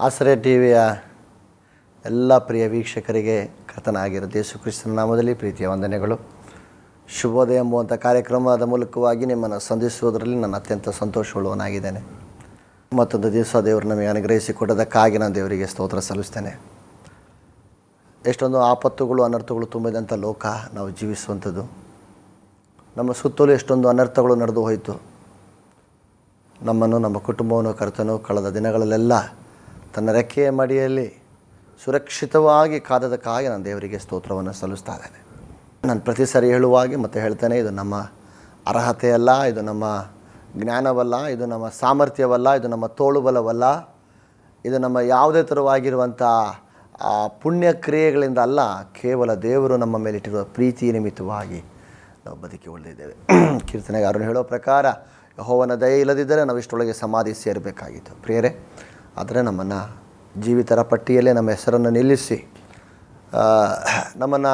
ಆಸರೆ ಟಿವಿಯ ಎಲ್ಲ ಪ್ರಿಯ ವೀಕ್ಷಕರಿಗೆ ಕರ್ತನಾಗಿರೋ ಯೇಸು ಕ್ರಿಸ್ತನ ನಾಮದಲ್ಲಿ ಪ್ರೀತಿಯ ವಂದನೆಗಳು. ಶುಭೋದಯ ಎಂಬುವಂಥ ಕಾರ್ಯಕ್ರಮದ ಮೂಲಕವಾಗಿ ನಿಮ್ಮನ್ನು ಸಂಧಿಸುವುದರಲ್ಲಿ ನಾನು ಅತ್ಯಂತ ಸಂತೋಷವುಳ್ಳವನಾಗಿದ್ದೇನೆ. ಮತ್ತೊಂದು ದಿವಸ ದೇವರು ನಮಗೆ ಅನುಗ್ರಹಿಸಿಕೊಟ್ಟದಕ್ಕಾಗಿ ನಾನು ದೇವರಿಗೆ ಸ್ತೋತ್ರ ಸಲ್ಲಿಸ್ತೇನೆ. ಎಷ್ಟೊಂದು ಆಪತ್ತುಗಳು ಅನರ್ಥಗಳು ತುಂಬಿದಂಥ ಲೋಕ ನಾವು ಜೀವಿಸುವಂಥದ್ದು. ನಮ್ಮ ಸುತ್ತಲೂ ಎಷ್ಟೊಂದು ಅನರ್ಥಗಳು ನಡೆದು ಹೋಯಿತು. ನಮ್ಮನ್ನು ನಮ್ಮ ಕುಟುಂಬವನ್ನು ಕರ್ತನು ಕಳೆದ ದಿನಗಳಲ್ಲೆಲ್ಲ ತನ್ನ ರೆಕ್ಕೆಯ ಮಡಿಯಲ್ಲಿ ಸುರಕ್ಷಿತವಾಗಿ ಕಾದದಕ್ಕಾಗಿ ನಾನು ದೇವರಿಗೆ ಸ್ತೋತ್ರವನ್ನು ಸಲ್ಲಿಸ್ತಾ ಇದ್ದೇನೆ. ನಾನು ಪ್ರತಿ ಸಾರಿ ಹೇಳುವಾಗೆ ಮತ್ತೆ ಹೇಳ್ತೇನೆ, ಇದು ನಮ್ಮ ಅರ್ಹತೆಯಲ್ಲ, ಇದು ನಮ್ಮ ಜ್ಞಾನವಲ್ಲ, ಇದು ನಮ್ಮ ಸಾಮರ್ಥ್ಯವಲ್ಲ, ಇದು ನಮ್ಮ ತೋಳುಬಲವಲ್ಲ, ಇದು ನಮ್ಮ ಯಾವುದೇ ಥರವಾಗಿರುವಂಥ ಪುಣ್ಯ ಕ್ರಿಯೆಗಳಿಂದ ಅಲ್ಲ, ಕೇವಲ ದೇವರು ನಮ್ಮ ಮೇಲಿಟ್ಟಿರುವ ಪ್ರೀತಿ ನಿಮಿತ್ತವಾಗಿ ನಾವು ಬದುಕಿ ಉಳಿದಿದ್ದೇವೆ. ಕೀರ್ತನೆಗಾರನು ಹೇಳೋ ಪ್ರಕಾರ ಯೆಹೋವನ ದಯೆ ಇಲ್ಲದಿದ್ದರೆ ನಾವು ಇಷ್ಟೊಳಗೆ ಸಮಾಧಿ ಸೇರಬೇಕಾಗಿತ್ತು. ಪ್ರಿಯರೇ, ಆದರೆ ನಮ್ಮನ್ನು ಜೀವಿತರ ಪಟ್ಟಿಯಲ್ಲೇ ನಮ್ಮ ಹೆಸರನ್ನು ನಿಲ್ಲಿಸಿ ನಮ್ಮನ್ನು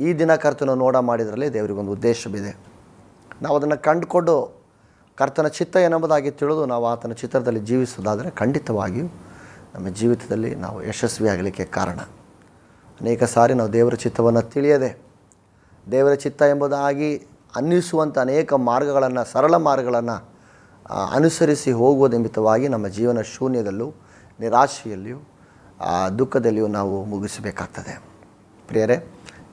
ಈ ದಿನ ಕರ್ತನ ನೋಡ ಮಾಡಿದ್ರಲ್ಲಿ ದೇವರಿಗೊಂದು ಉದ್ದೇಶವಿದೆ. ನಾವು ಅದನ್ನು ಕಂಡುಕೊಂಡು ಕರ್ತನ ಚಿತ್ತ ಎನ್ನುವುದಾಗಿ ತಿಳಿದು ನಾವು ಆತನ ಚಿತ್ರದಲ್ಲಿ ಜೀವಿಸೋದಾದರೆ ಖಂಡಿತವಾಗಿಯೂ ನಮ್ಮ ಜೀವಿತದಲ್ಲಿ ನಾವು ಯಶಸ್ವಿಯಾಗಲಿಕ್ಕೆ ಕಾರಣ. ಅನೇಕ ಸಾರಿ ನಾವು ದೇವರ ಚಿತ್ತವನ್ನು ತಿಳಿಯದೆ ದೇವರ ಚಿತ್ತ ಎಂಬುದಾಗಿ ಅನ್ನಿಸುವಂಥ ಅನೇಕ ಮಾರ್ಗಗಳನ್ನು, ಸರಳ ಮಾರ್ಗಗಳನ್ನು ಅನುಸರಿಸಿ ಹೋಗುವ ನಿಮಿತ್ತವಾಗಿ ನಮ್ಮ ಜೀವನ ಶೂನ್ಯದಲ್ಲೂ, ನಿರಾಶೆಯಲ್ಲಿಯೂ, ದುಃಖದಲ್ಲಿಯೂ ನಾವು ಮುಗಿಸಬೇಕಾಗ್ತದೆ. ಪ್ರಿಯರೇ,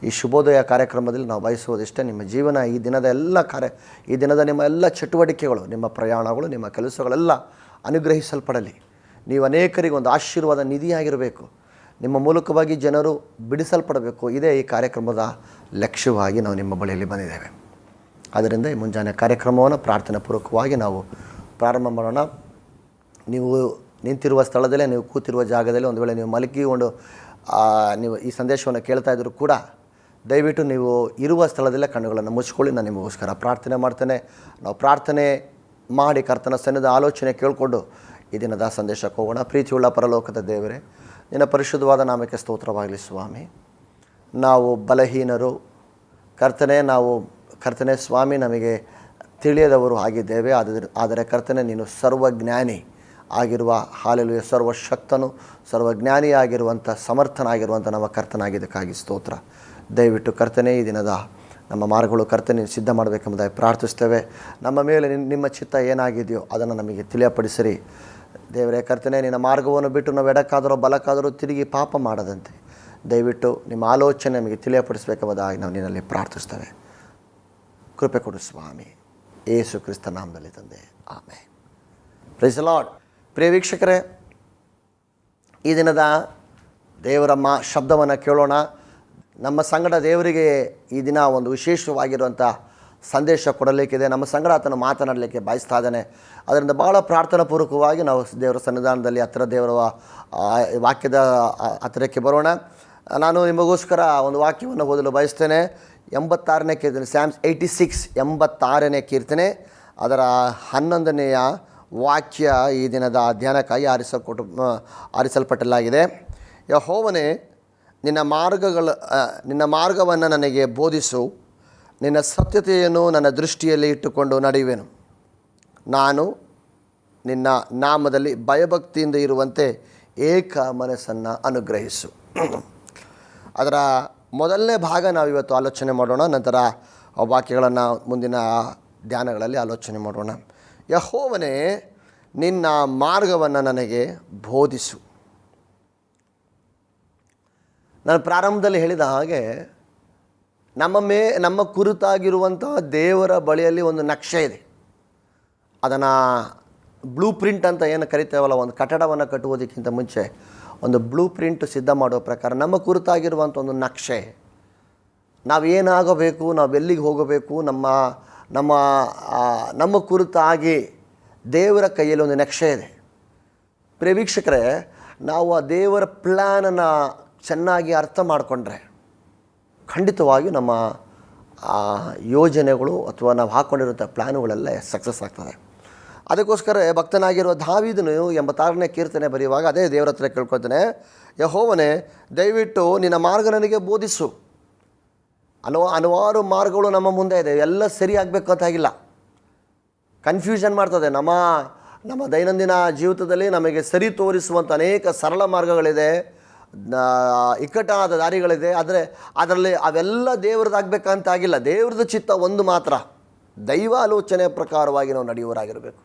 ಈ ಶುಭೋದಯ ಕಾರ್ಯಕ್ರಮದಲ್ಲಿ ನಾವು ಬಯಸುವುದಿಷ್ಟೇ, ನಿಮ್ಮ ಜೀವನ ಈ ದಿನದ ನಿಮ್ಮ ಎಲ್ಲ ಚಟುವಟಿಕೆಗಳು, ನಿಮ್ಮ ಪ್ರಯಾಣಗಳು, ನಿಮ್ಮ ಕೆಲಸಗಳೆಲ್ಲ ಅನುಗ್ರಹಿಸಲ್ಪಡಲಿ. ನೀವು ಅನೇಕರಿಗೆ ಒಂದು ಆಶೀರ್ವಾದ ನಿಧಿಯಾಗಿರಬೇಕು. ನಿಮ್ಮ ಮೂಲಕವಾಗಿ ಜನರು ಬಿಡಿಸಲ್ಪಡಬೇಕು. ಇದೇ ಈ ಕಾರ್ಯಕ್ರಮದ ಲಕ್ಷ್ಯವಾಗಿ ನಾವು ನಿಮ್ಮ ಬಳಿಯಲ್ಲಿ ಬಂದಿದ್ದೇವೆ. ಆದ್ದರಿಂದ ಈ ಮುಂಜಾನೆ ಕಾರ್ಯಕ್ರಮವನ್ನು ಪ್ರಾರ್ಥನೆ ಪೂರ್ವಕವಾಗಿ ನಾವು ಪ್ರಾರಂಭ ಮಾಡೋಣ. ನೀವು ನಿಂತಿರುವ ಸ್ಥಳದಲ್ಲೇ, ನೀವು ಕೂತಿರುವ ಜಾಗದಲ್ಲಿ, ಒಂದು ವೇಳೆ ನೀವು ಮಲಗಿಕೊಂಡು ನೀವು ಈ ಸಂದೇಶವನ್ನು ಕೇಳ್ತಾ ಇದ್ದರೂ ಕೂಡ ದಯವಿಟ್ಟು ನೀವು ಇರುವ ಸ್ಥಳದಲ್ಲೇ ಕಣ್ಣುಗಳನ್ನು ಮುಚ್ಕೊಳ್ಳಿ. ನಾನು ನಿಮಗೋಸ್ಕರ ಪ್ರಾರ್ಥನೆ ಮಾಡ್ತೇನೆ. ನಾವು ಪ್ರಾರ್ಥನೆ ಮಾಡಿ ಕರ್ತನ ಸನ್ನಿಧ ಆಲೋಚನೆ ಕೇಳಿಕೊಂಡು ಈ ದಿನದ ಸಂದೇಶಕ್ಕೆ ಹೋಗೋಣ. ಪ್ರೀತಿಯುಳ್ಳ ಪರಲೋಕದ ದೇವರೇ, ನಿನ್ನ ಪರಿಶುದ್ಧವಾದ ನಾಮಕ್ಕೆ ಸ್ತೋತ್ರವಾಗಲಿ ಸ್ವಾಮಿ. ನಾವು ಬಲಹೀನರು ಕರ್ತನೆ ಸ್ವಾಮಿ, ನಮಗೆ ತಿಳಿಯದವರು ಆಗಿದ್ದೇವೆ. ಆದರೆ ಕರ್ತನೆ, ನೀನು ಸರ್ವಜ್ಞಾನಿ ಆಗಿರುವ, ಹಾಲೆಲೂಯ, ಸರ್ವಶಕ್ತನು, ಸರ್ವಜ್ಞಾನಿ ಆಗಿರುವಂಥ, ಸಮರ್ಥನಾಗಿರುವಂಥ ನಮ್ಮ ಕರ್ತನಾಗಿದ್ದಕ್ಕಾಗಿ ಸ್ತೋತ್ರ. ದಯವಿಟ್ಟು ಕರ್ತನೆ, ಈ ದಿನದ ನಮ್ಮ ಮಾರ್ಗಗಳು ಕರ್ತನೆ ಸಿದ್ಧ ಮಾಡಬೇಕೆಂಬುದಾಗಿ ಪ್ರಾರ್ಥಿಸ್ತೇವೆ. ನಮ್ಮ ಮೇಲೆ ನಿಮ್ಮ ಚಿತ್ತ ಏನಾಗಿದೆಯೋ ಅದನ್ನು ನಮಗೆ ತಿಳಿಯಪಡಿಸಿರಿ ದೇವರೇ. ಕರ್ತನೆ, ನಿನ್ನ ಮಾರ್ಗವನ್ನು ಬಿಟ್ಟು ನಾವು ಎಡಕ್ಕಾದರೂ ಬಲಕ್ಕಾದರೂ ತಿರುಗಿ ಪಾಪ ಮಾಡದಂತೆ ದಯವಿಟ್ಟು ನಿಮ್ಮ ಆಲೋಚನೆ ನಮಗೆ ತಿಳಿಯಪಡಿಸಬೇಕೆಂಬುದಾಗಿ ನಾವು ನಿನ್ನಲ್ಲಿ ಪ್ರಾರ್ಥಿಸ್ತೇವೆ. ಕೃಪೆ ಕೊಡು ಸ್ವಾಮಿ, ಯೇಸು ಕ್ರಿಸ್ತ ನಾಮದಲ್ಲಿ ತಂದೆ, ಆಮೆನ್. Praise the Lord. ಪ್ರಿಯ ವೀಕ್ಷಕರೇ, ಈ ದಿನದ ದೇವರ ಶಬ್ದವನ್ನು ಕೇಳೋಣ. ನಮ್ಮ ಸಂಗಡ ದೇವರಿಗೆ ಈ ದಿನ ಒಂದು ವಿಶೇಷವಾಗಿರುವಂಥ ಸಂದೇಶ ಕೊಡಲಿಕ್ಕಿದೆ. ನಮ್ಮ ಸಂಗಡ ಆತನು ಮಾತನಾಡಲಿಕ್ಕೆ ಬಯಸ್ತಾ ಇದ್ದಾನೆ. ಅದರಿಂದ ಭಾಳ ಪ್ರಾರ್ಥನಾ ಪೂರ್ವಕವಾಗಿ ನಾವು ದೇವರ ಸನ್ನಿಧಾನದಲ್ಲಿ ದೇವರ ವಾಕ್ಯದ ಹತ್ತಿರಕ್ಕೆ ಬರೋಣ. ನಾನು ನಿಮಗೋಸ್ಕರ ಒಂದು ವಾಕ್ಯವನ್ನು ಓದಲು ಬಯಸ್ತೇನೆ. 86ನೇ ಕೀರ್ತನೆ, ಸ್ಯಾಮ್ಸ್ 86, 86ನೇ ಕೀರ್ತನೆ, ಅದರ 11ನೆಯ ವಾಕ್ಯ ಈ ದಿನದ ಧ್ಯಾನಕ್ಕಾಗಿ ಆರಿಸಲ್ಪಟ್ಟಲಾಗಿದೆ. ಯೆಹೋವನೇ, ನಿನ್ನ ಮಾರ್ಗವನ್ನು ನನಗೆ ಬೋಧಿಸು, ನಿನ್ನ ಸತ್ಯತೆಯನ್ನು ನನ್ನ ದೃಷ್ಟಿಯಲ್ಲಿ ಇಟ್ಟುಕೊಂಡು ನಡೆಯುವೆನು. ನಾನು ನಿನ್ನ ನಾಮದಲ್ಲಿ ಭಯಭಕ್ತಿಯಿಂದ ಇರುವಂತೆ ಏಕ ಮನಸ್ಸನ್ನು ಅನುಗ್ರಹಿಸು. ಅದರ ಮೊದಲನೇ ಭಾಗ ನಾವು ಇವತ್ತು ಆಲೋಚನೆ ಮಾಡೋಣ. ನಂತರ ವಾಕ್ಯಗಳನ್ನು ಮುಂದಿನ ಧ್ಯಾನಗಳಲ್ಲಿ ಆಲೋಚನೆ ಮಾಡೋಣ. ಯೆಹೋವನೇ, ನಿನ್ನ ಮಾರ್ಗವನ್ನು ನನಗೆ ಬೋಧಿಸು. ನಾನು ಪ್ರಾರಂಭದಲ್ಲಿ ಹೇಳಿದ ಹಾಗೆ ನಮ್ಮ ಕುರಿತಾಗಿರುವಂಥ ದೇವರ ಬಳಿಯಲ್ಲಿ ಒಂದು ನಕ್ಷೆ ಇದೆ. ಅದನ್ನು ಬ್ಲೂ ಪ್ರಿಂಟ್ ಅಂತ ಏನು ಕರಿತೇವಲ್ಲ, ಒಂದು ಕಟ್ಟಡವನ್ನು ಕಟ್ಟುವುದಕ್ಕಿಂತ ಮುಂಚೆ ಒಂದು ಬ್ಲೂ ಪ್ರಿಂಟ್ ಸಿದ್ಧ ಮಾಡುವ ಪ್ರಕಾರ ನಮ್ಮ ಕುರಿತಾಗಿರುವಂಥ ಒಂದು ನಕ್ಷೆ, ನಾವೇನಾಗಬೇಕು, ನಾವು ಎಲ್ಲಿಗೆ ಹೋಗಬೇಕು, ನಮ್ಮ ಕುರಿತಾಗಿ ದೇವರ ಕೈಯಲ್ಲಿ ಒಂದು ನಕ್ಷೆ ಇದೆ. ಪ್ರಿಯ ವೀಕ್ಷಕರೇ, ನಾವು ಆ ದೇವರ ಪ್ಲ್ಯಾನನ್ನು ಚೆನ್ನಾಗಿ ಅರ್ಥ ಮಾಡಿಕೊಂಡ್ರೆ ಖಂಡಿತವಾಗಿಯೂ ನಮ್ಮ ಯೋಜನೆಗಳು ಅಥವಾ ನಾವು ಹಾಕ್ಕೊಂಡಿರುವಂಥ ಪ್ಲ್ಯಾನುಗಳೆಲ್ಲ ಸಕ್ಸಸ್ ಆಗ್ತದೆ. ಅದಕ್ಕೋಸ್ಕರ ಭಕ್ತನಾಗಿರುವ ದಾವೀದನು 86ನೇ ಕೀರ್ತನೆ ಬರೆಯುವಾಗ ಅದೇ ದೇವರ ಹತ್ರ ಕೇಳ್ಕೊಳ್ತಾನೆ, ಯೆಹೋವನೇ, ದಯವಿಟ್ಟು ನಿನ್ನ ಮಾರ್ಗ ನನಗೆ ಬೋಧಿಸು. ಹಲವಾರು ಮಾರ್ಗಗಳು ನಮ್ಮ ಮುಂದೆ ಇದೆ, ಎಲ್ಲ ಸರಿ ಆಗಬೇಕಂತಾಗಿಲ್ಲ. ಕನ್ಫ್ಯೂಷನ್ ಮಾಡ್ತದೆ. ನಮ್ಮ ದೈನಂದಿನ ಜೀವಿತದಲ್ಲಿ ನಮಗೆ ಸರಿ ತೋರಿಸುವಂಥ ಅನೇಕ ಸರಳ ಮಾರ್ಗಗಳಿದೆ, ಇಕ್ಕಟ್ಟಾದ ದಾರಿಗಳಿದೆ. ಆದರೆ ಅದರಲ್ಲಿ ಅವೆಲ್ಲ ದೇವ್ರದ್ದಾಗಬೇಕಂತಾಗಿಲ್ಲ. ದೇವ್ರದ್ದು ಚಿತ್ತ ಒಂದು ಮಾತ್ರ, ದೈವ ಆಲೋಚನೆಯ ಪ್ರಕಾರವಾಗಿ ನಾವು ನಡೆಯುವರಾಗಿರಬೇಕು.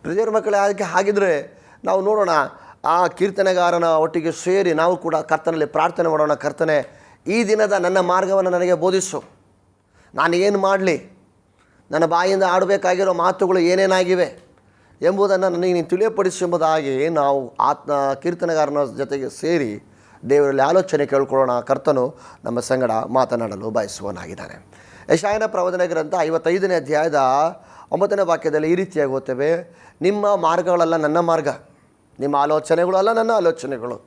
ಪ್ರಿಯರ ಮಕ್ಕಳೇ, ಅದಕ್ಕೆ ಹಾಗಿದ್ರೆ ನಾವು ನೋಡೋಣ, ಆ ಕೀರ್ತನೆಗಾರನ ಒಟ್ಟಿಗೆ ಸೇರಿ ನಾವು ಕೂಡ ಕರ್ತನಲ್ಲಿ ಪ್ರಾರ್ಥನೆ ಮಾಡೋಣ. ಕರ್ತನೆ, ಈ ದಿನದ ನನ್ನ ಮಾರ್ಗವನ್ನು ನನಗೆ ಬೋಧಿಸು. ನಾನು ಏನು ಮಾಡಲಿ, ನನ್ನ ಬಾಯಿಂದ ಆಡಬೇಕಾಗಿರೋ ಮಾತುಗಳು ಏನೇನಾಗಿವೆ ಎಂಬುದನ್ನು ನನಗೆ ನೀನು ತಿಳಿಯಪಡಿಸು ಎಂಬುದಾಗಿ ನಾವು ಕೀರ್ತನೆಗಾರನ ಜೊತೆಗೆ ಸೇರಿ ದೇವರಲ್ಲಿ ಆಲೋಚನೆ ಕೇಳ್ಕೊಳ್ಳೋಣ. ಕರ್ತನು ನಮ್ಮ ಸಂಗಡ ಮಾತನಾಡಲು ಬಯಸುವನಾಗಿದ್ದಾನೆ. ಯೆಶಾಯನ ಪ್ರವಾದನೆ ಗ್ರಂಥ 55ನೇ ಅಧ್ಯಾಯದ 9ನೇ ವಾಕ್ಯದಲ್ಲಿ ಈ ರೀತಿಯಾಗಿ ಓದ್ತೇವೆ, ನಿಮ್ಮ ಮಾರ್ಗಗಳಲ್ಲ ನನ್ನ ಮಾರ್ಗ, ನಿಮ್ಮ ಆಲೋಚನೆಗಳು ಅಲ್ಲ ನನ್ನ ಆಲೋಚನೆಗಳು.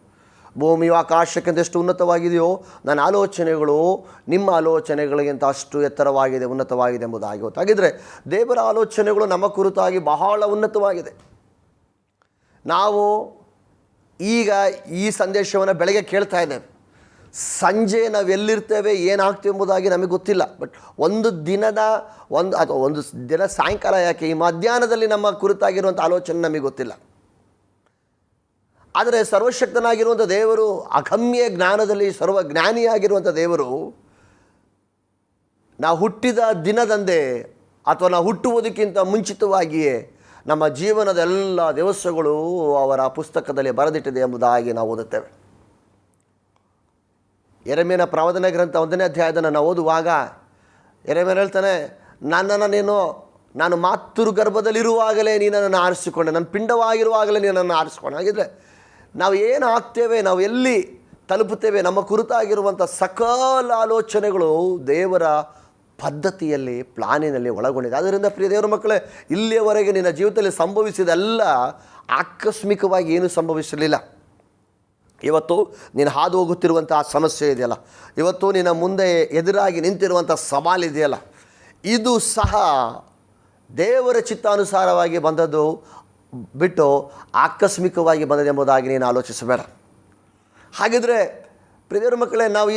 ಭೂಮಿಯು ಆಕಾಶಕ್ಕಿಂತ ಎಷ್ಟು ಉನ್ನತವಾಗಿದೆಯೋ ನನ್ನ ಆಲೋಚನೆಗಳು ನಿಮ್ಮ ಆಲೋಚನೆಗಳಿಗಿಂತ ಅಷ್ಟು ಎತ್ತರವಾಗಿದೆ, ಉನ್ನತವಾಗಿದೆ ಎಂಬುದಾಗಿ ಗೊತ್ತಾಗಿದ್ದರೆ ದೇವರ ಆಲೋಚನೆಗಳು ನಮ್ಮ ಕುರಿತಾಗಿ ಬಹಳ ಉನ್ನತವಾಗಿದೆ. ನಾವು ಈಗ ಈ ಸಂದೇಶವನ್ನು ಬೆಳಗ್ಗೆ ಕೇಳ್ತಾ ಇದ್ದೇವೆ, ಸಂಜೆ ನಾವು ಎಲ್ಲಿರ್ತೇವೆ ಏನಾಗ್ತೇವೆ ಎಂಬುದಾಗಿ ನಮಗೆ ಗೊತ್ತಿಲ್ಲ. ಬಟ್ ಒಂದು ದಿನ ಸಾಯಂಕಾಲ ಯಾಕೆ, ಈ ಮಧ್ಯಾಹ್ನದಲ್ಲಿ ನಮ್ಮ ಕುರಿತಾಗಿರುವಂಥ ಆಲೋಚನೆ ನಮಗೆ ಗೊತ್ತಿಲ್ಲ. ಆದರೆ ಸರ್ವಶಕ್ತನಾಗಿರುವಂಥ ದೇವರು, ಅಗಮ್ಯ ಜ್ಞಾನದಲ್ಲಿ ಸರ್ವಜ್ಞಾನಿಯಾಗಿರುವಂಥ ದೇವರು, ನಾವು ಹುಟ್ಟಿದ ದಿನದಂದೇ ಅಥವಾ ನಾವು ಹುಟ್ಟುವುದಕ್ಕಿಂತ ಮುಂಚಿತವಾಗಿಯೇ ನಮ್ಮ ಜೀವನದ ಎಲ್ಲ ದಿವಸಗಳು ಅವರ ಪುಸ್ತಕದಲ್ಲಿ ಬರೆದಿಟ್ಟಿದೆ ಎಂಬುದಾಗಿ ನಾವು ಓದುತ್ತೇವೆ. ಯೆರೆಮೀಯನ ಪ್ರವಾದನೆ ಗ್ರಂಥ 1ನೇ ಅಧ್ಯಾಯದನ್ನು ನಾವು ಓದುವಾಗ ಯೆರೆಮೀಯ ಹೇಳ್ತಾನೆ, ನಾನು ಮಾತೃ ಗರ್ಭದಲ್ಲಿರುವಾಗಲೇ ನೀನನ್ನು ಆರಿಸಿಕೊಂಡೆ, ನನ್ನ ಪಿಂಡವಾಗಿರುವಾಗಲೇ ನೀನನ್ನು ಆರಿಸಿಕೊಂಡೆ. ಹಾಗಿದ್ರೆ ನಾವು ಏನು ಆಗ್ತೇವೆ, ನಾವು ಎಲ್ಲಿ ತಲುಪುತ್ತೇವೆ, ನಮ್ಮ ಕುರಿತಾಗಿರುವಂಥ ಸಕಲ ಆಲೋಚನೆಗಳು ದೇವರ ಪದ್ಧತಿಯಲ್ಲಿ, ಪ್ಲಾನಿನಲ್ಲಿ ಒಳಗೊಂಡಿದೆ. ಆದ್ದರಿಂದ ಪ್ರಿಯ ದೇವರ ಮಕ್ಕಳೇ, ಇಲ್ಲಿಯವರೆಗೆ ನಿನ್ನ ಜೀವಿತದಲ್ಲಿ ಸಂಭವಿಸಿದೆಲ್ಲ ಆಕಸ್ಮಿಕವಾಗಿ ಏನೂ ಸಂಭವಿಸಲಿಲ್ಲ. ಇವತ್ತು ನೀನು ಹಾದು ಹೋಗುತ್ತಿರುವಂಥ ಸಮಸ್ಯೆ ಇದೆಯಲ್ಲ, ಇವತ್ತು ನಿನ್ನ ಮುಂದೆ ಎದುರಾಗಿ ನಿಂತಿರುವಂಥ ಸವಾಲಿದೆಯಲ್ಲ, ಇದು ಸಹ ದೇವರ ಚಿತ್ತಾನುಸಾರವಾಗಿ ಬಂದದ್ದು ಬಿಟ್ಟು ಆಕಸ್ಮಿಕವಾಗಿ ಬಂದದೆ ಎಂಬುದಾಗಿ ನೀನು ಆಲೋಚಿಸಬೇಡ. ಹಾಗಿದ್ರೆ ಪ್ರಿಯರ ಮಕ್ಕಳೇ, ನಾವು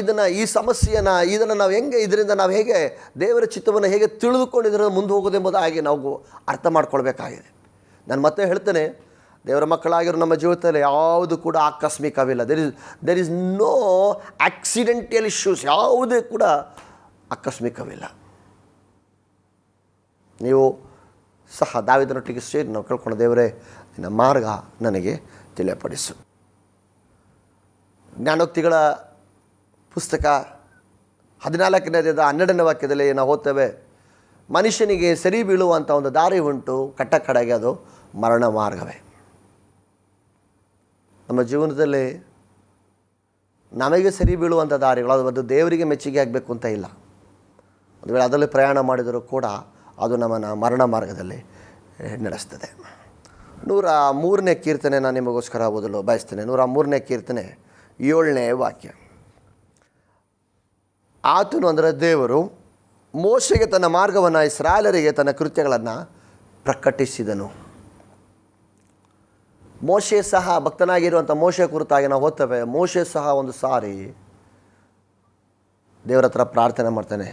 ಈ ಸಮಸ್ಯೆಯನ್ನು ನಾವು ಇದರಿಂದ ನಾವು ಹೇಗೆ ದೇವರ ಚಿತ್ತವನ್ನು ಹೇಗೆ ತಿಳಿದುಕೊಂಡು ಇದರಿಂದ ಮುಂದೆ ಹೋಗೋದೆಂಬುದಾಗಿ ನಾವು ಅರ್ಥ ಮಾಡ್ಕೊಳ್ಬೇಕಾಗಿದೆ. ನಾನು ಮತ್ತೆ ಹೇಳ್ತೇನೆ, ದೇವರ ಮಕ್ಕಳಾಗಿರೋ ನಮ್ಮ ಜೀವಿತದಲ್ಲಿ ಯಾವುದು ಕೂಡ ಆಕಸ್ಮಿಕವಿಲ್ಲ. There is no accidental issues, ಯಾವುದೇ ಕೂಡ ಆಕಸ್ಮಿಕವಿಲ್ಲ. ನೀವು ಸಹ ದಾವೀದನೊಟ್ಟಿಗೆ ಸೇರಿ ನಾವು ಕೇಳ್ಕೊಂಡು, ದೇವರೇ ನಿನ್ನ ಮಾರ್ಗ ನನಗೆ ತಿಳಿಯಪಡಿಸು. ಜ್ಞಾನೋಕ್ತಿಗಳ ಪುಸ್ತಕ 14ನೇ ಅಧ್ಯಾಯದ 12ನೇ ವಾಕ್ಯದಲ್ಲಿ ನಾವು ಓದ್ತೇವೆ, ಮನುಷ್ಯನಿಗೆ ಸರಿ ಬೀಳುವಂಥ ಒಂದು ದಾರಿ ಉಂಟು, ಕಟ್ಟಕಡೆಗೆ ಅದು ಮರಣ ಮಾರ್ಗವೇ. ನಮ್ಮ ಜೀವನದಲ್ಲಿ ನಮಗೆ ಸರಿ ಬೀಳುವಂಥ ದಾರಿಗಳು ಅದು ದೇವರಿಗೆ ಮೆಚ್ಚುಗೆ ಆಗಬೇಕು ಅಂತ ಇಲ್ಲ. ಒಂದು ವೇಳೆ ಅದರಲ್ಲಿ ಪ್ರಯಾಣ ಮಾಡಿದರೂ ಕೂಡ ಅದು ನಮ್ಮನ್ನು ಮರಣ ಮಾರ್ಗದಲ್ಲಿ ನಡೆಸ್ತದೆ. 103ನೇ ಕೀರ್ತನೆ ನಾನು ನಿಮಗೋಸ್ಕರ ಓದಲು ಬಯಸ್ತೇನೆ. 103ನೇ ಕೀರ್ತನೆ 7ನೇ ವಾಕ್ಯ. ಆತನು ಅಂದರೆ ದೇವರು ಮೋಶೆಗೆ ತನ್ನ ಮಾರ್ಗವನ್ನು, ಇಸ್ರಾಯೇಲರಿಗೆ ತನ್ನ ಕೃತ್ಯಗಳನ್ನು ಪ್ರಕಟಿಸಿದನು. ಮೋಶೆ ಸಹ, ಭಕ್ತನಾಗಿರುವಂಥ ಮೋಶೆ ಕುರಿತಾಗಿ ನಾವು ಓದ್ತೇವೆ, ಮೋಶೆ ಸಹ ಒಂದು ಸಾರಿ ದೇವರ ಹತ್ರ ಪ್ರಾರ್ಥನೆ ಮಾಡ್ತಾನೆ.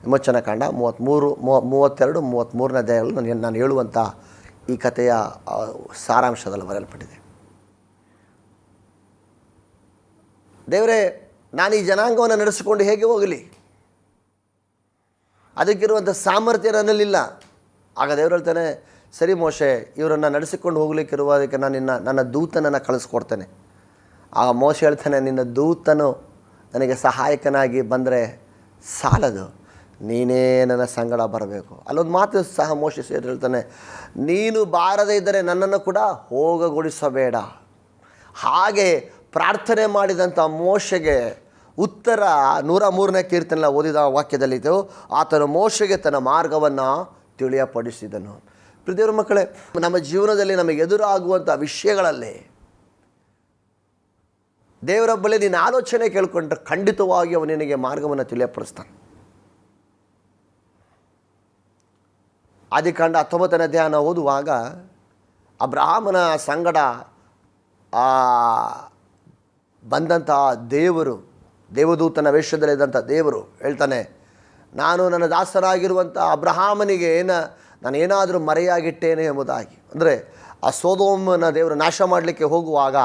ವಿಮೋಚನ ಕಾಂಡ 32, 33ನೇ ಅಧ್ಯಾಯಗಳು ನಾನು ಹೇಳುವಂಥ ಈ ಕಥೆಯ ಸಾರಾಂಶದಲ್ಲಿ ಬರೆಯಲ್ಪಟ್ಟಿದೆ. ದೇವರೇ, ನಾನು ಈ ಜನಾಂಗವನ್ನು ನಡೆಸಿಕೊಂಡು ಹೇಗೆ ಹೋಗಲಿ, ಅದಕ್ಕಿರುವಂಥ ಸಾಮರ್ಥ್ಯ ನನ್ನಲ್ಲಿಲ್ಲ. ಆಗ ದೇವರು ಹೇಳ್ತಾನೆ, ಸರಿ ಮೋಶೆ, ಇವರನ್ನು ನಡೆಸಿಕೊಂಡು ಹೋಗ್ಲಿಕ್ಕಿರುವುದಕ್ಕೆ ನನ್ನ ದೂತನನ್ನು ಕಳಿಸ್ಕೊಡ್ತೇನೆ. ಆಗ ಮೋಶೆ ಹೇಳ್ತಾನೆ, ನಿನ್ನ ದೂತನು ನನಗೆ ಸಹಾಯಕನಾಗಿ ಬಂದರೆ ಸಾಲದು, ನೀನೇ ನನ್ನ ಸಂಗಡ ಬರಬೇಕು. ಅಲ್ಲೊಂದು ಮಾತು ಸಹ ಮೋಶೆ ಸೇರಿ ಹೇಳ್ತಾನೆ, ನೀನು ಬಾರದೇ ಇದ್ದರೆ ನನ್ನನ್ನು ಕೂಡ ಹೋಗಗೊಳಿಸಬೇಡ. ಹಾಗೆ ಪ್ರಾರ್ಥನೆ ಮಾಡಿದಂಥ ಮೋಶೆಗೆ ಉತ್ತರ 103ನೇ ಕೀರ್ತನೆ ಓದಿದ ವಾಕ್ಯದಲ್ಲಿದ್ದು, ಆತನು ಮೋಶೆಗೆ ತನ್ನ ಮಾರ್ಗವನ್ನು ತಿಳಿಯಪಡಿಸಿದನು. ಪ್ರಿಯರ ಮಕ್ಕಳೇ, ನಮ್ಮ ಜೀವನದಲ್ಲಿ ನಮಗೆ ಎದುರಾಗುವಂಥ ವಿಷಯಗಳಲ್ಲಿ ದೇವರ ಬಳಿ ನಿನ್ನ ಆಲೋಚನೆ ಕೇಳಿಕೊಂಡ್ರೆ ಖಂಡಿತವಾಗಿ ಅವನು ನಿನಗೆ ಮಾರ್ಗವನ್ನು ತಿಳಿಯಪಡಿಸ್ತಾನೆ. ಆದಿಕಾಂಡ 19ನೇ ಅಧ್ಯಾಯ ಓದುವಾಗ ಅಬ್ರಹಾಮನ ಸಂಗಡ ಬಂದಂಥ ದೇವದೂತನ ವೇಷದಲ್ಲಿದ್ದಂಥ ದೇವರು ಹೇಳ್ತಾನೆ, ನಾನು ನನ್ನ ದಾಸರಾಗಿರುವಂಥ ಅಬ್ರಹಾಮನಿಗೆ ನಾನೇನಾದರೂ ಮರೆಯಾಗಿಟ್ಟೇನೆ ಎಂಬುದಾಗಿ. ಅಂದರೆ ಆ ಸೊದೋಮನ ದೇವರು ನಾಶ ಮಾಡಲಿಕ್ಕೆ ಹೋಗುವಾಗ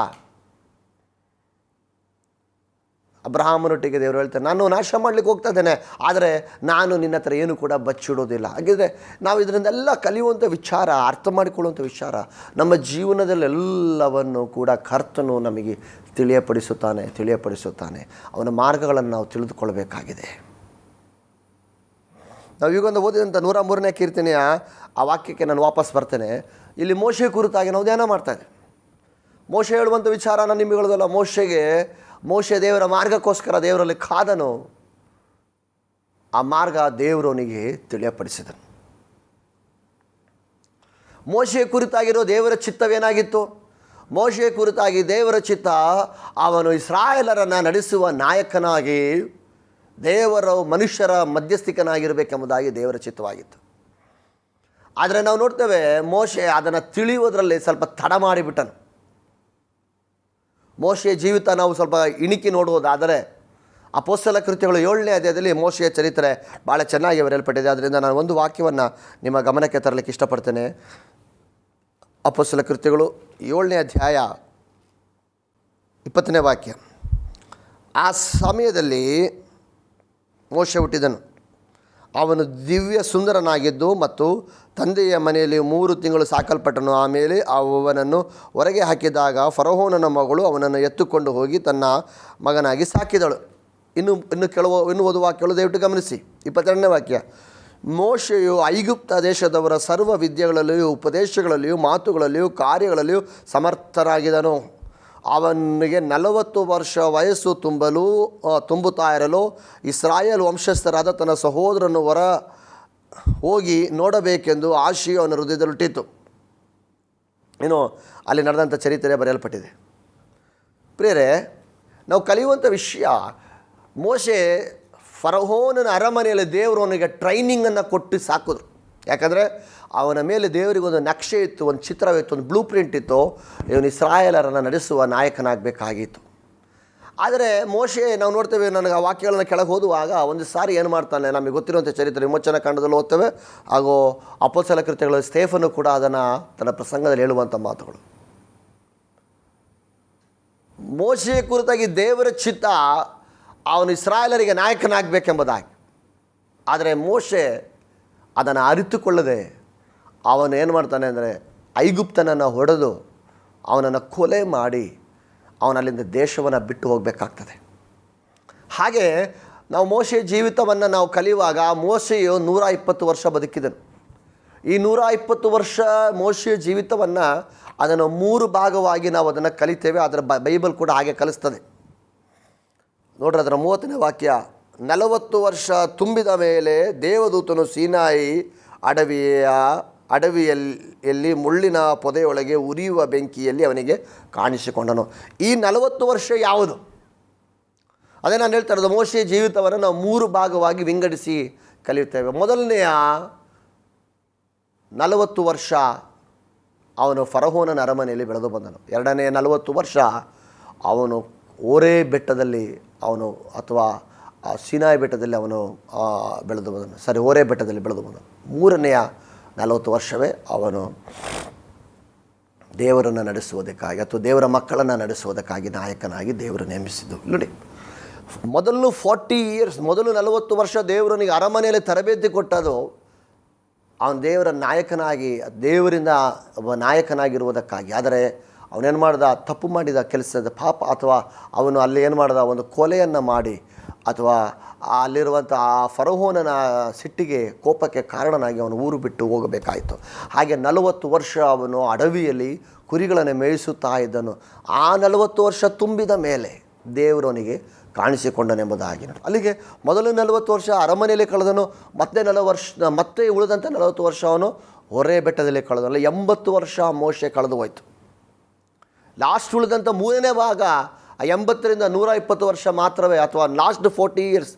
ಅಬ್ರಹಾಮನೊಟ್ಟಿಗೆ ದೇವರು ಹೇಳ್ತಾರೆ, ನಾನು ನಾಶ ಮಾಡಲಿಕ್ಕೆ ಹೋಗ್ತಾ ಇದ್ದೇನೆ, ಆದರೆ ನಾನು ನಿನ್ನ ಹತ್ರ ಏನು ಕೂಡ ಬಚ್ಚಿಡೋದಿಲ್ಲ. ಹಾಗಿದ್ರೆ ನಾವು ಇದರಿಂದೆಲ್ಲ ಕಲಿಯುವಂಥ ವಿಚಾರ, ಅರ್ಥ ಮಾಡಿಕೊಳ್ಳುವಂಥ ವಿಚಾರ, ನಮ್ಮ ಜೀವನದಲ್ಲೆಲ್ಲವನ್ನು ಕೂಡ ಕರ್ತನು ನಮಗೆ ತಿಳಿಯಪಡಿಸುತ್ತಾನೆ. ಅವನ ಮಾರ್ಗಗಳನ್ನು ನಾವು ತಿಳಿದುಕೊಳ್ಬೇಕಾಗಿದೆ. ನಾವು ಈಗೊಂದು ಓದಿದಂಥ 103ನೇ ಕೀರ್ತನೆಯ ಆ ವಾಕ್ಯಕ್ಕೆ ನಾನು ವಾಪಸ್ ಬರ್ತೇನೆ. ಇಲ್ಲಿ ಮೋಶೆ ಕುರಿತಾಗಿ ನಾವು ಧ್ಯಾನ ಮಾಡ್ತಾಯಿದ್ದೆ. ಮೋಶೆ ಹೇಳುವಂಥ ವಿಚಾರ ನಾನು ನಿಮಗೆ ಹೇಳೋದಲ್ಲ. ಮೋಶೆ ದೇವರ ಮಾರ್ಗಕ್ಕೋಸ್ಕರ ದೇವರಲ್ಲಿ ಕಾದನು. ಆ ಮಾರ್ಗ ದೇವರವನಿಗೆ ತಿಳಿಯಪಡಿಸಿದನು. ಮೋಶೆ ಕುರಿತಾಗಿರೋ ದೇವರ ಚಿತ್ತವೇನಾಗಿತ್ತು? ಮೋಶೆ ಕುರಿತಾಗಿ ದೇವರ ಚಿತ್ತ ಅವನು ಇಸ್ರಾಯೇಲರನ್ನು ನಡೆಸುವ ನಾಯಕನಾಗಿ, ಮನುಷ್ಯರ ಮಧ್ಯಸ್ಥಿಕನಾಗಿರಬೇಕೆಂಬುದಾಗಿ ದೇವರ ಚಿತ್ತವಾಗಿತ್ತು. ಆದರೆ ನಾವು ನೋಡ್ತೇವೆ, ಮೋಶೆ ಅದನ್ನು ತಿಳಿಯುವುದರಲ್ಲಿ ಸ್ವಲ್ಪ ತಡ ಮಾಡಿಬಿಟ್ಟನು. ಮೋಶೆಯ ಜೀವಿತ ನಾವು ಸ್ವಲ್ಪ ಇಣಿಕಿ ನೋಡುವುದಾದರೆ ಅಪೊಸ್ತಲ ಕೃತ್ಯಗಳು 7ನೇ ಅಧ್ಯಾಯದಲ್ಲಿ ಮೋಶೆಯ ಚರಿತ್ರೆ ಭಾಳ ಚೆನ್ನಾಗಿ ಬರೆಯಲ್ಪಟ್ಟಿದೆ. ಅದರಿಂದ ನಾನು ಒಂದು ವಾಕ್ಯವನ್ನು ನಿಮ್ಮ ಗಮನಕ್ಕೆ ತರಲಿಕ್ಕೆ ಇಷ್ಟಪಡ್ತೇನೆ. ಅಪೊಸ್ತಲ ಕೃತ್ಯಗಳು 7ನೇ ಅಧ್ಯಾಯ 20ನೇ ವಾಕ್ಯ. ಆ ಸಮಯದಲ್ಲಿ ಮೋಶೆ ಹುಟ್ಟಿದನು. ಅವನು ದಿವ್ಯ ಸುಂದರನಾಗಿದ್ದು ಮತ್ತು ತಂದೆಯ ಮನೆಯಲ್ಲಿ 3 ತಿಂಗಳು ಸಾಕಲ್ಪಟ್ಟನು. ಆಮೇಲೆ ಅವನನ್ನು ಹೊರಗೆ ಹಾಕಿದಾಗ ಫರೋಹನನ ಮಗಳು ಅವನನ್ನು ಎತ್ತುಕೊಂಡು ಹೋಗಿ ತನ್ನ ಮಗನಾಗಿ ಸಾಕಿದಳು. ಇನ್ನು ಓದುವ ವಾಕ್ಯಗಳು ದಯವಿಟ್ಟು ಗಮನಿಸಿ. 22ನೇ ವಾಕ್ಯ. ಮೋಶೆಯು ಐಗುಪ್ತ ದೇಶದವರ ಸರ್ವ ವಿದ್ಯೆಗಳಲ್ಲಿಯೂ ಉಪದೇಶಗಳಲ್ಲಿಯೂ ಮಾತುಗಳಲ್ಲಿಯೂ ಕಾರ್ಯಗಳಲ್ಲಿಯೂ ಸಮರ್ಥನಾಗಿದ್ದನು. ಅವನಿಗೆ 40 ವರ್ಷ ವಯಸ್ಸು ತುಂಬುತ್ತಾ ಇರಲು ಇಸ್ರಾಯೇಲ್ ವಂಶಸ್ಥರಾದ ತನ್ನ ಸಹೋದರನು ಹೋಗಿ ನೋಡಬೇಕೆಂದು ಆಶೆಯು ಅವನ ಹೃದಯದಲ್ಲಿಟ್ಟಿತು. ಅಲ್ಲಿ ನಡೆದಂಥ ಚರಿತ್ರೆ ಬರೆಯಲ್ಪಟ್ಟಿದೆ. ಪ್ರಿಯರೇ, ನಾವು ಕಲಿಯುವಂಥ ವಿಷಯ, ಮೋಶೆ ಫರೋಹನನ ಅರಮನೆಯಲ್ಲಿ ದೇವರು ಅವನಿಗೆ ಟ್ರೈನಿಂಗನ್ನು ಕೊಟ್ಟು ಸಾಕಿದ್ರು. ಯಾಕಂದರೆ ಅವನ ಮೇಲೆ ದೇವರಿಗೊಂದು ನಕ್ಷೆ ಇತ್ತು, ಒಂದು ಚಿತ್ರವಿತ್ತು, ಒಂದು ಬ್ಲೂ ಪ್ರಿಂಟ್ ಇತ್ತು. ಇವನು ಇಸ್ರಾಯೇಲರನ್ನು ನಡೆಸುವ ನಾಯಕನಾಗಬೇಕಾಗಿತ್ತು. ಆದರೆ ಮೋಶೆ ನಾವು ನೋಡ್ತೇವೆ, ನನಗೆ ಆ ವಾಕ್ಯಗಳನ್ನು ಕೆಳಗೆ ಓದುವಾಗ ಒಂದು ಸಾರಿ ಏನು ಮಾಡ್ತಾನೆ, ನಮಗೆ ಗೊತ್ತಿರುವಂಥ ಚರಿತ್ರೆ ವಿಮೋಚನಾ ಕಾಂಡದಲ್ಲಿ ಓದ್ತೇವೆ. ಹಾಗೂ ಅಪೊಸ್ತಲ ಕೃತ್ಯಗಳು ಸ್ಟೇಫನು ಕೂಡ ಅದನ್ನು ತನ್ನ ಪ್ರಸಂಗದಲ್ಲಿ ಹೇಳುವಂಥ ಮಾತುಗಳು. ಮೋಶೆಯ ಕುರಿತಾಗಿ ದೇವರ ಚಿತ್ತ ಅವನು ಇಸ್ರಾಯೇಲರಿಗೆ ನಾಯಕನಾಗಬೇಕೆಂಬುದಾಗಿ. ಆದರೆ ಮೋಶೆ ಅದನ್ನು ಅರಿತುಕೊಳ್ಳದೆ ಅವನು ಏನು ಮಾಡ್ತಾನೆ ಅಂದರೆ ಐಗುಪ್ತನನ್ನು ಹೊಡೆದು ಅವನನ್ನು ಕೊಲೆ ಮಾಡಿ ಅವನಲ್ಲಿಂದ ದೇಶವನ್ನು ಬಿಟ್ಟು ಹೋಗಬೇಕಾಗ್ತದೆ. ಹಾಗೆ ನಾವು ಮೋಶೆಯ ಜೀವಿತವನ್ನು ನಾವು ಕಲಿಯುವಾಗ ಮೋಶೆಯು 120 ವರ್ಷ ಬದುಕಿದನು. ಈ 120 ವರ್ಷ ಮೋಶೆಯ ಜೀವಿತವನ್ನು ಅದನ್ನು 3 ಭಾಗವಾಗಿ ನಾವು ಅದನ್ನು ಕಲಿತೇವೆ. ಅದರ ಬೈಬಲ್ ಕೂಡ ಹಾಗೆ ಕಲಿಸ್ತದೆ. ನೋಡ್ರಿ, ಅದರ 30ನೇ ವಾಕ್ಯ. 40 ವರ್ಷ ತುಂಬಿದ ಮೇಲೆ ದೇವದೂತನು ಸೀನಾಯಿ ಅಡವಿಯಲ್ಲಿ ಮುಳ್ಳಿನ ಪೊದೆಯೊಳಗೆ ಉರಿಯುವ ಬೆಂಕಿಯಲ್ಲಿ ಅವನಿಗೆ ಕಾಣಿಸಿಕೊಂಡನು. ಈ 40 ವರ್ಷ ಯಾವುದು? ಅದೇ ನಾನು ಹೇಳ್ತಾ ಇರೋದು, ಮೋಶೆಯ ಜೀವಿತವನ್ನು ನಾವು 3 ಭಾಗವಾಗಿ ವಿಂಗಡಿಸಿ ಕಲಿಯುತ್ತೇವೆ. ಮೊದಲನೆಯ 40 ವರ್ಷ ಅವನು ಫರೋಹನನ ಅರಮನೆಯಲ್ಲಿ ಬೆಳೆದು ಬಂದನು. ಎರಡನೇ 40 ವರ್ಷ ಅವನು ಓರೇ ಬೆಟ್ಟದಲ್ಲಿ ಅಥವಾ ಸೀನಾಯಿ ಬೆಟ್ಟದಲ್ಲಿ ಅವನು ಬೆಳೆದು ಬಂದನು. ಓರೇ ಬೆಟ್ಟದಲ್ಲಿ ಬೆಳೆದು ಬಂದನು. ಮೂರನೆಯ 40 ವರ್ಷವೇ ಅವನು ದೇವರನ್ನು ನಡೆಸುವುದಕ್ಕಾಗಿ ಅಥವಾ ದೇವರ ಮಕ್ಕಳನ್ನು ನಡೆಸುವುದಕ್ಕಾಗಿ ನಾಯಕನಾಗಿ ದೇವರು ನೇಮಿಸಿದ್ದು. ನೋಡಿ, ಮೊದಲು 40 ಇಯರ್ಸ್, ಮೊದಲು 40 ವರ್ಷ ದೇವರನಿಗೆ ಅರಮನೆಯಲ್ಲಿ ತರಬೇತಿ ಕೊಟ್ಟದು ಅವನು ದೇವರ ನಾಯಕನಾಗಿ, ದೇವರಿಂದ ಒಬ್ಬ ನಾಯಕನಾಗಿರುವುದಕ್ಕಾಗಿ. ಆದರೆ ಅವನೇನು ಮಾಡ್ದ? ತಪ್ಪು ಮಾಡಿದ ಕೆಲಸದ ಪಾಪ, ಅಥವಾ ಅವನು ಅಲ್ಲಿ ಏನು ಮಾಡ್ದ? ಒಂದು ಕೊಲೆಯನ್ನು ಮಾಡಿ, ಅಥವಾ ಅಲ್ಲಿರುವಂಥ ಆ ಫರೋಹನನ ಸಿಟ್ಟಿಗೆ, ಕೋಪಕ್ಕೆ ಕಾರಣನಾಗಿ ಅವನು ಊರು ಬಿಟ್ಟು ಹೋಗಬೇಕಾಯಿತು. ಹಾಗೆ 40 ವರ್ಷ ಅವನು ಅಡವಿಯಲ್ಲಿ ಕುರಿಗಳನ್ನು ಮೇಯಿಸುತ್ತಾ ಇದ್ದನು. ಆ 40 ವರ್ಷ ತುಂಬಿದ ಮೇಲೆ ದೇವರವನಿಗೆ ಕಾಣಿಸಿಕೊಂಡನೆಂಬುದಾಗಿ. ಅಲ್ಲಿಗೆ ಮೊದಲು 40 ವರ್ಷ ಅರಮನೆಯಲ್ಲಿ ಕಳೆದನು. ಮತ್ತೆ ಉಳಿದಂಥ 40 ವರ್ಷ ಅವನು ಹೊರೆ ಬೆಟ್ಟದಲ್ಲಿ ಕಳೆದನು. 80 ವರ್ಷ ಮೋಶೆ ಕಳೆದು ಹೋಯಿತು. ಲಾಸ್ಟ್ ಉಳಿದಂಥ 3ನೇ ಭಾಗ, 80ರಿಂದ 120 ವರ್ಷ ಮಾತ್ರವೇ, ಅಥವಾ ಲಾಸ್ಟ್ 40 ಇಯರ್ಸ್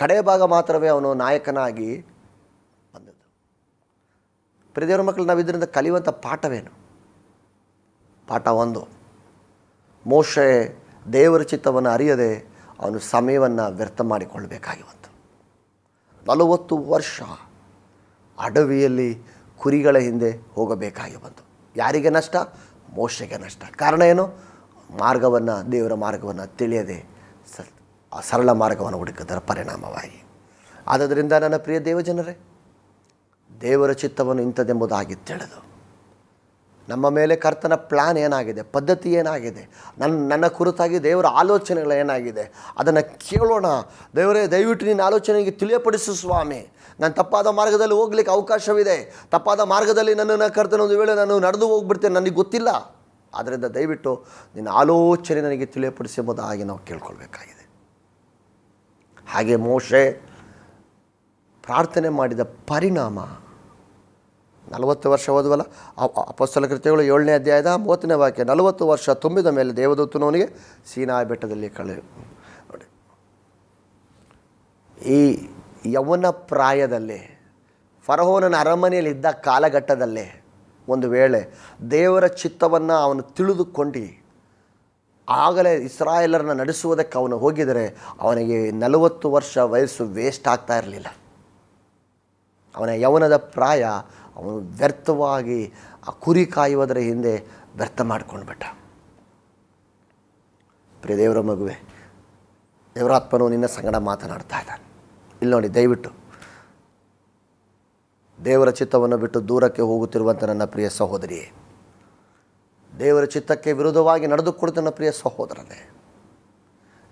ಕಡೆ ಭಾಗ ಮಾತ್ರವೇ ಅವನು ನಾಯಕನಾಗಿ ಬಂದದ್ದು. ಪ್ರಿಯದೇವರ ಮಕ್ಕಳು, ನಾವು ಇದರಿಂದ ಕಲಿಯುವಂಥ ಪಾಠವೇನು? ಪಾಠ 1, ಮೋಶೆ ದೇವರ ಚಿತ್ತವನ್ನು ಅರಿಯದೆ ಅವನು ಸಮಯವನ್ನು ವ್ಯರ್ಥ ಮಾಡಿಕೊಳ್ಳಬೇಕಾಗಿತ್ತು. 40 ವರ್ಷ ಅಡವಿಯಲ್ಲಿ ಕುರಿಗಳ ಹಿಂದೆ ಹೋಗಬೇಕಾಗಿ ಬಂತು. ಯಾರಿಗೆ ನಷ್ಟ? ಮೋಶೆಗೆ ನಷ್ಟ. ಕಾರಣ ಏನು? ಮಾರ್ಗವನ್ನು, ದೇವರ ಮಾರ್ಗವನ್ನು ತಿಳಿಯದೆ ಸರಳ ಮಾರ್ಗವನ್ನು ಹುಡುಕಿದರ ಪರಿಣಾಮವಾಗಿ. ಆದ್ದರಿಂದ ನನ್ನ ಪ್ರಿಯ ದೇವಜನರೇ, ದೇವರ ಚಿತ್ತವನ್ನು ಇಂಥದ್ದೆಂಬುದಾಗಿ ತಿಳಿದು ನಮ್ಮ ಮೇಲೆ ಕರ್ತನ ಪ್ಲ್ಯಾನ್ ಏನಾಗಿದೆ, ಪದ್ಧತಿ ಏನಾಗಿದೆ, ನನ್ನ ಕುರಿತಾಗಿ ದೇವರ ಆಲೋಚನೆಗಳು ಏನಾಗಿದೆ ಅದನ್ನು ಕೇಳೋಣ. ದೇವರೇ, ದಯವಿಟ್ಟು ನಿನ್ನ ಆಲೋಚನೆಗೆ ತಿಳಿಯಪಡಿಸು ಸ್ವಾಮಿ. ನಾನು ತಪ್ಪಾದ ಮಾರ್ಗದಲ್ಲಿ ಹೋಗ್ಲಿಕ್ಕೆ ಅವಕಾಶವಿದೆ. ತಪ್ಪಾದ ಮಾರ್ಗದಲ್ಲಿ ನನ್ನನ್ನು ಕರ್ತನ ಒಂದು ವೇಳೆ ನಾನು ನಡೆದು ಹೋಗ್ಬಿಡ್ತೇನೆ, ನನಗೆ ಗೊತ್ತಿಲ್ಲ. ಆದ್ದರಿಂದ ದಯವಿಟ್ಟು ನಿನ್ನ ಆಲೋಚನೆ ನನಗೆ ತಿಳಿಯಪಡಿಸಿ ಎಂಬುದಾಗಿ ನಾವು ಕೇಳ್ಕೊಳ್ಬೇಕಾಗಿದೆ. ಹಾಗೆ ಮೋಶೆ ಪ್ರಾರ್ಥನೆ ಮಾಡಿದ ಪರಿಣಾಮ 40 ವರ್ಷ ಓದುವಲ್ಲ, ಅಪೊಸ್ತಲ ಕೃತ್ಯಗಳು 7ನೇ ಅಧ್ಯಾಯದ 30ನೇ ವಾಕ್ಯ. 40 ವರ್ಷ ತುಂಬಿದ ಮೇಲೆ ದೇವದೂತನವನಿಗೆ ಸೀನಾಯಿ ಬೆಟ್ಟದಲ್ಲಿ ನೋಡಿ, ಈ ಯೌವನ ಪ್ರಾಯದಲ್ಲೇ ಫರೋಹನ ಅರಮನೆಯಲ್ಲಿ ಇದ್ದ ಕಾಲಘಟ್ಟದಲ್ಲೇ ಒಂದು ವೇಳೆ ದೇವರ ಚಿತ್ತವನ್ನು ಅವನು ತಿಳಿದುಕೊಂಡು ಆಗಲೇ ಇಸ್ರಾಯೇಲರನ್ನು ನಡೆಸುವುದಕ್ಕೆ ಅವನು ಹೋಗಿದರೆ ಅವನಿಗೆ 40 ವರ್ಷ ವಯಸ್ಸು ವೇಸ್ಟ್ ಆಗ್ತಾ ಇರಲಿಲ್ಲ. ಅವನ ಯೌವನದ ಪ್ರಾಯ ಅವನು ವ್ಯರ್ಥವಾಗಿ ಆ ಕುರಿ ಕಾಯುವುದರ ಹಿಂದೆ ವ್ಯರ್ಥ ಮಾಡ್ಕೊಂಡು ಬಿಟ್ಟ. ಪ್ರಿಯ ದೇವರ ಮಗುವೆ, ದೇವರಾತ್ಮನು ನಿನ್ನ ಸಂಗಡ ಮಾತನಾಡ್ತಾ ಇದ್ದಾನೆ. ಇಲ್ಲಿ ನೋಡಿ, ದಯವಿಟ್ಟು ದೇವರ ಚಿತ್ತವನ್ನು ಬಿಟ್ಟು ದೂರಕ್ಕೆ ಹೋಗುತ್ತಿರುವಂಥ ನನ್ನ ಪ್ರಿಯ ಸಹೋದರಿಯೇ, ದೇವರ ಚಿತ್ತಕ್ಕೆ ವಿರುದ್ಧವಾಗಿ ನಡೆದುಕೊಡುತ್ತ ಪ್ರಿಯ ಸಹೋದರನೇ,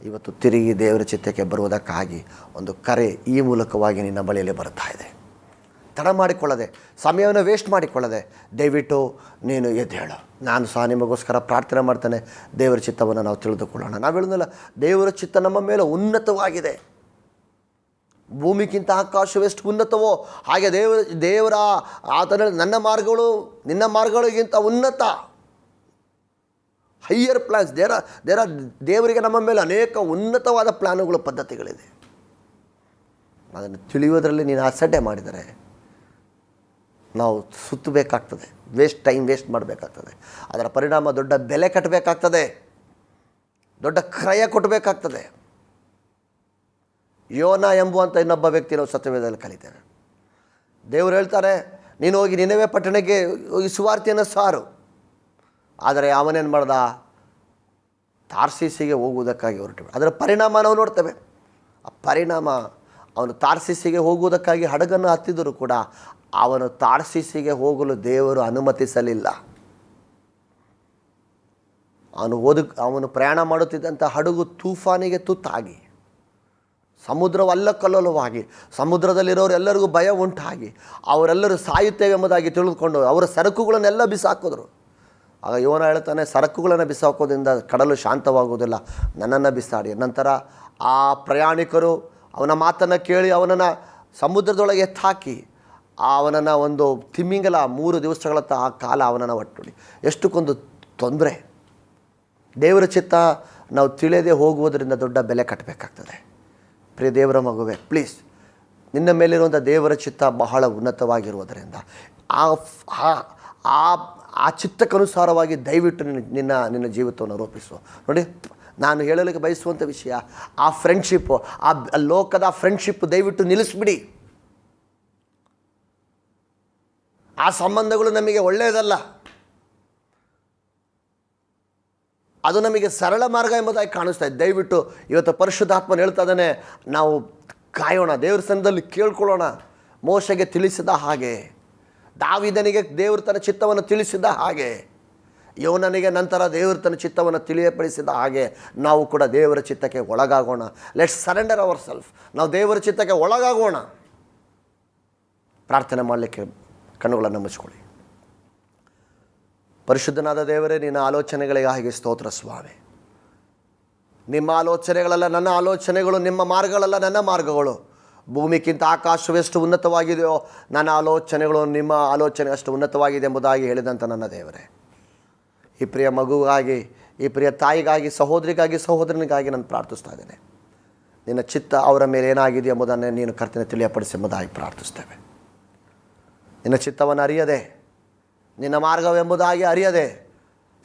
ಇವತ್ತು ತಿರುಗಿ ದೇವರ ಚಿತ್ತಕ್ಕೆ ಬರುವುದಕ್ಕಾಗಿ ಒಂದು ಕರೆ ಈ ಮೂಲಕವಾಗಿ ನಿನ್ನ ಬಳಿಯಲ್ಲಿ ಬರ್ತಾ ಇದೆ. ತಡ ಮಾಡಿಕೊಳ್ಳದೆ, ಸಮಯವನ್ನು ವೇಸ್ಟ್ ಮಾಡಿಕೊಳ್ಳದೆ ದಯವಿಟ್ಟು ನೀನು ಎದ್ದೇಳು. ನಾನು ಸಹ ನಿಮಗೋಸ್ಕರ ಪ್ರಾರ್ಥನೆ ಮಾಡ್ತೇನೆ. ದೇವರ ಚಿತ್ತವನ್ನು ನಾವು ತಿಳಿದುಕೊಳ್ಳೋಣ. ನಾವು ಹೇಳೋದಿಲ್ಲ, ದೇವರ ಚಿತ್ತ ನಮ್ಮ ಮೇಲೆ ಉನ್ನತವಾಗಿದೆ. ಭೂಮಿಗಿಂತ ಆಕಾಶವೆಷ್ಟು ಉನ್ನತವೋ ಹಾಗೆ ದೇವರ ಆತನ ನನ್ನ ಮಾರ್ಗಗಳು ನಿನ್ನ ಮಾರ್ಗಗಳಿಗಿಂತ ಉನ್ನತ. ಹೈಯರ್ ಪ್ಲ್ಯಾನ್ಸ್ ದೇವರಿಗೆ ನಮ್ಮ ಮೇಲೆ ಅನೇಕ ಉನ್ನತವಾದ ಪ್ಲ್ಯಾನುಗಳು, ಪದ್ಧತಿಗಳಿದೆ. ಅದನ್ನು ತಿಳಿಯೋದರಲ್ಲಿ ನೀನು ಅಸಡ್ಡೆ ಮಾಡಿದರೆ ನಾವು ಸುತ್ತಬೇಕಾಗ್ತದೆ, ಟೈಮ್ ವೇಸ್ಟ್ ಮಾಡಬೇಕಾಗ್ತದೆ. ಅದರ ಪರಿಣಾಮ ದೊಡ್ಡ ಬೆಲೆ ಕಟ್ಟಬೇಕಾಗ್ತದೆ, ದೊಡ್ಡ ಕ್ರಯ ಕೊಟ್ಟಬೇಕಾಗ್ತದೆ. ಯೋನ ಎಂಬುವಂಥ ಇನ್ನೊಬ್ಬ ವ್ಯಕ್ತಿ ನಾವು ಸತ್ಯವೇದದಲ್ಲಿ ಕಲಿತೇವೆ. ದೇವರು ಹೇಳ್ತಾರೆ, ನೀನು ಹೋಗಿ ನಿನವೆ ಪಟ್ಟಣಕ್ಕೆ ಹೋಗಿ ಸುವಾರ್ತೆಯನ್ನು ಸಾರು. ಆದರೆ ಅವನೇನು ಮಾಡ್ದ? ತಾರ್ಸೀಸಿಗೆ ಹೋಗುವುದಕ್ಕಾಗಿ ಹೊರಟು. ಅದರ ಪರಿಣಾಮ ನಾವು ನೋಡ್ತೇವೆ. ಆ ಪರಿಣಾಮ, ಅವನು ತಾರ್ಸೀಸಿಗೆ ಹೋಗುವುದಕ್ಕಾಗಿ ಹಡಗನ್ನು ಹತ್ತಿದರೂ ಕೂಡ ಅವನು ತಾರ್ಸೀಸಿಗೆ ಹೋಗಲು ದೇವರು ಅನುಮತಿಸಲಿಲ್ಲ. ಅವನು ಪ್ರಯಾಣ ಮಾಡುತ್ತಿದ್ದಂಥ ಹಡಗು ತೂಫಾನಿಗೆ ತುತ್ತಾಗಿ, ಸಮುದ್ರವಲ್ಲಕಲ್ಲೋಲವಾಗಿ, ಸಮುದ್ರದಲ್ಲಿರೋರು ಎಲ್ಲರಿಗೂ ಭಯ ಉಂಟಾಗಿ ಅವರೆಲ್ಲರೂ ಸಾಯುತ್ತೇವೆ ಎಂಬುದಾಗಿ ತಿಳಿದುಕೊಂಡು ಅವರ ಸರಕುಗಳನ್ನೆಲ್ಲ ಬಿಸಾಕಿದ್ರು. ಆಗ ಯೋನ ಹೇಳ್ತಾನೆ, ಸರಕುಗಳನ್ನು ಬಿಸಾಕೋದ್ರಿಂದ ಕಡಲು ಶಾಂತವಾಗುವುದಿಲ್ಲ, ನನ್ನನ್ನು ಬಿಸಾಡಿ. ನಂತರ ಆ ಪ್ರಯಾಣಿಕರು ಅವನ ಮಾತನ್ನು ಕೇಳಿ ಅವನನ್ನು ಸಮುದ್ರದೊಳಗೆ ಎತ್ತಾಕಿ ಅವನನ್ನು ಒಂದು ತಿಮ್ಮಿಂಗಲ 3 ದಿವಸಗಳ ಕಾಲ ಅವನನ್ನು ಒಟ್ಟುಡಿ. ಎಷ್ಟಕ್ಕೊಂದು ತೊಂದರೆ. ದೇವರ ಚಿತ್ತ ನಾವು ತಿಳಿಯದೆ ಹೋಗುವುದರಿಂದ ದೊಡ್ಡ ಬೆಲೆ ಕಟ್ಟಬೇಕಾಗ್ತದೆ. ಪ್ರಿಯ ದೇವರ ಮಗುವೆ, ಪ್ಲೀಸ್, ನಿನ್ನ ಮೇಲಿರುವಂಥ ದೇವರ ಚಿತ್ತ ಬಹಳ ಉನ್ನತವಾಗಿರುವುದರಿಂದ ಆ ಚಿತ್ತಕ್ಕನುಸಾರವಾಗಿ ದಯವಿಟ್ಟು ನಿನ್ನ ಜೀವಿತವನ್ನು ರೂಪಿಸು. ನೋಡಿ, ನಾನು ಹೇಳಲಿಕ್ಕೆ ಬಯಸುವಂಥ ವಿಷಯ, ಆ ಫ್ರೆಂಡ್ಶಿಪ್ಪು, ಆ ಲೋಕದ ಫ್ರೆಂಡ್ಶಿಪ್ ದಯವಿಟ್ಟು ನಿಲ್ಲಿಸ್ಬಿಡಿ. ಆ ಸಂಬಂಧಗಳು ನಮಗೆ ಒಳ್ಳೆಯದಲ್ಲ. ಅದು ನಮಗೆ ಸರಳ ಮಾರ್ಗ ಎಂಬುದಾಗಿ ಕಾಣಿಸ್ತಾ ಇದೆ. ದಯವಿಟ್ಟು ಇವತ್ತು ಪರಿಶುದ್ಧಾತ್ಮನು ಹೇಳ್ತಾ ಇದ್ದಾನೆ, ನಾವು ಕಾಯೋಣ, ದೇವರ ಸನ್ನಿಧಿಯಲ್ಲಿ ಕೇಳ್ಕೊಳ್ಳೋಣ. ಮೋಶೆಗೆ ತಿಳಿಸಿದ ಹಾಗೆ, ದಾವೀದನಿಗೆ ದೇವರು ತನ್ನ ಚಿತ್ತವನ್ನು ತಿಳಿಸಿದ ಹಾಗೆ, ಯೋನನಿಗೆ ನಂತರ ದೇವರು ತನ್ನ ಚಿತ್ತವನ್ನು ತಿಳಿಯಪಡಿಸಿದ ಹಾಗೆ ನಾವು ಕೂಡ ದೇವರ ಚಿತ್ತಕ್ಕೆ ಒಳಗಾಗೋಣ. Let's surrender our self. ನಾವು ದೇವರ ಚಿತ್ತಕ್ಕೆ ಒಳಗಾಗೋಣ. ಪ್ರಾರ್ಥನೆ ಮಾಡಲಿಕ್ಕೆ ಕಣ್ಣುಗಳನ್ನು ಮುಚ್ಚಿಕೊಳ್ಳಿ. ಪರಿಶುದ್ಧನಾದ ದೇವರೇ, ನಿನ್ನ ಆಲೋಚನೆಗಳಿಗಾಗಿ ಸ್ತೋತ್ರ ಸ್ವಾಮಿ. ನಿಮ್ಮ ಆಲೋಚನೆಗಳಲ್ಲ ನನ್ನ ಆಲೋಚನೆಗಳು, ನಿಮ್ಮ ಮಾರ್ಗಗಳಲ್ಲ ನನ್ನ ಮಾರ್ಗಗಳು. ಭೂಮಿಗಿಂತ ಆಕಾಶವೆಷ್ಟು ಉನ್ನತವಾಗಿದೆಯೋ ನನ್ನ ಆಲೋಚನೆಗಳು ನಿಮ್ಮ ಆಲೋಚನೆ ಅಷ್ಟು ಉನ್ನತವಾಗಿದೆ ಎಂಬುದಾಗಿ ಹೇಳಿದಂಥ ನನ್ನ ದೇವರೇ, ಈ ಪ್ರಿಯ ಮಗುವಾಗಿ, ಈ ಪ್ರಿಯ ತಾಯಿಗಾಗಿ, ಸಹೋದರನಿಗಾಗಿ ನಾನು ಪ್ರಾರ್ಥಿಸ್ತಾ ಇದ್ದೇನೆ. ನಿನ್ನ ಚಿತ್ತ ಅವರ ಮೇಲೆ ಏನಾಗಿದೆ ಎಂಬುದನ್ನೇ ನೀನು ಕರ್ತನೆ ತಿಳಿಯಪಡಿಸಿ ಎಂಬುದಾಗಿ ಪ್ರಾರ್ಥಿಸ್ತೇವೆ. ನಿನ್ನ ಚಿತ್ತವನ್ನು ಅರಿಯದೆ, ನಿನ್ನ ಮಾರ್ಗವೆಂಬುದಾಗಿ ಅರಿಯದೆ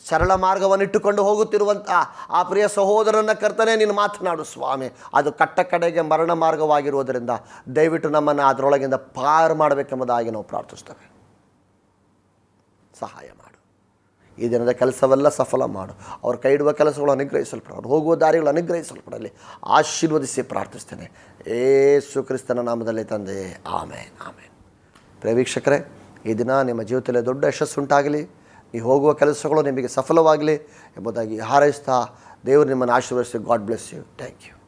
ಸರಳ ಮಾರ್ಗವನ್ನು ಇಟ್ಟುಕೊಂಡು ಹೋಗುತ್ತಿರುವಂಥ ಆ ಪ್ರಿಯ ಸಹೋದರನ ಕರ್ತನೇ ನೀನು ಮಾತನಾಡು ಸ್ವಾಮಿ. ಅದು ಕಟ್ಟ ಕಡೆಗೆ ಮರಣ ಮಾರ್ಗವಾಗಿರುವುದರಿಂದ ದಯವಿಟ್ಟು ನಮ್ಮನ್ನು ಅದರೊಳಗಿಂದ ಪಾರು ಮಾಡಬೇಕೆಂಬುದಾಗಿ ನಾವು ಪ್ರಾರ್ಥಿಸ್ತೇವೆ. ಸಹಾಯ ಮಾಡು. ಈ ದಿನದ ಕೆಲಸವೆಲ್ಲ ಸಫಲ ಮಾಡು. ಅವ್ರ ಕೈ ಇಡುವ ಕೆಲಸಗಳು ಅನುಗ್ರಹಿಸಲ್ಪಡ, ಅವ್ರು ಹೋಗುವ ದಾರಿಗಳು ಅನುಗ್ರಹಿಸಲ್ಪಡಲಿ. ಆಶೀರ್ವದಿಸಿ ಪ್ರಾರ್ಥಿಸ್ತೇನೆ ಯೇಸು ಕ್ರಿಸ್ತನ ನಾಮದಲ್ಲಿ ತಂದೆ, ಆಮೇನ್ ಆಮೇನ್. ಪ್ರಿಯ ವೀಕ್ಷಕರೇ, ಈ ದಿನ ನಿಮ್ಮ ಜೀವಿತದಲ್ಲಿ ದೊಡ್ಡ ಯಶಸ್ಸುಂಟಾಗಲಿ, ನೀವು ಹೋಗುವ ಕೆಲಸಗಳು ನಿಮಗೆ ಸಫಲವಾಗಲಿ ಎಂಬುದಾಗಿ ಹಾರೈಸ್ತಾ ದೇವರು ನಿಮ್ಮನ್ನು ಆಶೀರ್ವದಿಸಿ. God bless you. Thank you.